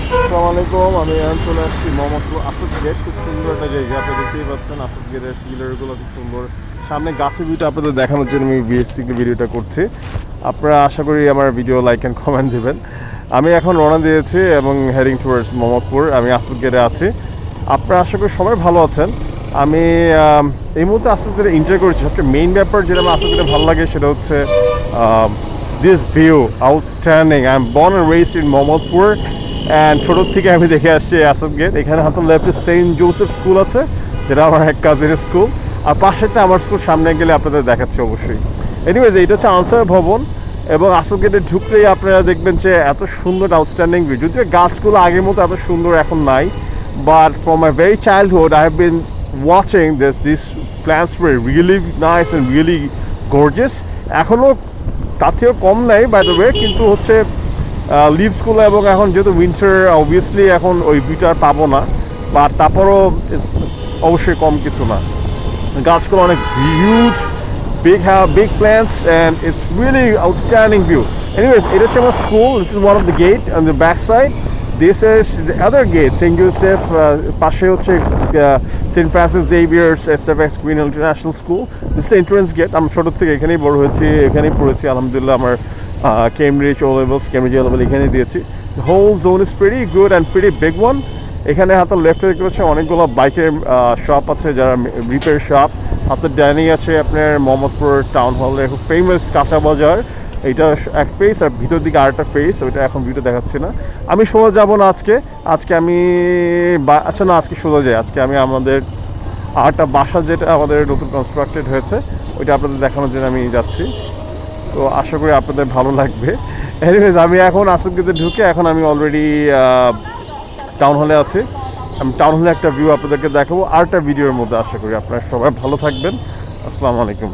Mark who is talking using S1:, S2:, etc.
S1: আসসালামু আলাইকুম, আমি এখন চলে আসছি মোহাম্মদপুর আসাদ গেট। খুব সুন্দর একটা জায়গা, আপনারা দেখতেই পাচ্ছেন আসাদ গেটের পিলারগুলো খুব সুন্দর। সামনে গাছের ভিউটা আপনাদের দেখানোর জন্য আমি বেসিকলি ভিডিওটা করছি। আপনারা আশা করি আমার ভিডিও লাইক অ্যান্ড কমেন্ট দেবেন। আমি এখন রওনা দিয়েছি এবং হেডিং টুয়ার্ডস মোহাম্মদপুর। আমি আসাদ গেটে আছি। আপনারা আশা করি সবাই ভালো আছেন। আমি এই মুহূর্তে আসাদ গেটে এনজয় করেছি। সবচেয়ে মেইন ব্যাপার যেটা আমার আসাদ গেটে ভালো লাগে সেটা হচ্ছে this view outstanding. I am born and raised in Mohammadpur and ছোটোর থেকে আমি দেখে আসছি আসাদ গেট। এখানে হাতের লেফটে সেন্ট জোসেফ স্কুল আছে, যেটা আমার এক কাজিনের স্কুল, আর পাশে একটা আমার স্কুল। সামনে গেলে আপনাদের দেখাচ্ছি অবশ্যই। এনিওয়েজ, এইটা হচ্ছে আনসার ভবন এবং আসাদ গেটে ঢুকলেই আপনারা দেখবেন যে এত সুন্দর আউটস্ট্যান্ডিং ভিউ। যদিও গাছগুলো আগের মতো এত সুন্দর এখন নাই, but from my very childhood I have been watching this plants war really nice and really gorgeous. এখনও তার থেকেও কম নেই বাই দ্য ওয়ে, কিন্তু হচ্ছে লিভসগুলো এবং এখন যেহেতু উইন্টার অবভিয়াসলি এখন ওই ভিউটা পাবো না, বাট তারপরও অবশ্যই কম কিছু না। গাছগুলো অনেক huge, big plants, and it's really outstanding view. Anyways, এটা হচ্ছে আমার school. This is one of the gate on the back side. This is the other gate, St. Joseph. পাশে হচ্ছে St. Francis Xavier's SFX Green Hill International School. This is the entrance gate. আমি ছোটোর থেকে এখানেই বড় হয়েছি, এখানেই পড়েছি আলহামদুলিল্লাহ। আমার Cambridge O levels, Cambridge A level এখানেই দিয়েছি. The whole zone is pretty good and pretty big one. এখানে হাতের লেফটে দেখতে পাচ্ছি অনেকগুলো বাইকের শপ আছে, যারা রিপেয়ার শপ। হাতের ডাইনিং আছে আপনার মোহাম্মদপুর টাউন হলে খুব ফেমাস কাঁচা বাজার। এইটা এক ফেস, আর ভিতর দিকে আরেকটা ফেস, ওইটা এখন ভিডিও দেখাচ্ছি না। আমি সোজা যাবো না আজকে আমি আচ্ছা না, আজকে সোজা যাই। আজকে আমি আমাদের আরেকটা বাসা যেটা আমাদের নতুন কনস্ট্রাক্টেড হয়েছে, ওইটা আপনাদের দেখানোর জন্য আমি যাচ্ছি। তো আশা করি আপনাদের ভালো লাগবে। এনিওয়েজ, আমি এখন আসাদ গেটে ঢুকে এখন আমি অলরেডি টাউন হলে আছি। আমি টাউন হলে একটা ভিউ আপনাদেরকে দেখাবো আরেকটা ভিডিওর মধ্যে। আশা করি আপনারা সবাই ভালো থাকবেন। আসসালামু আলাইকুম।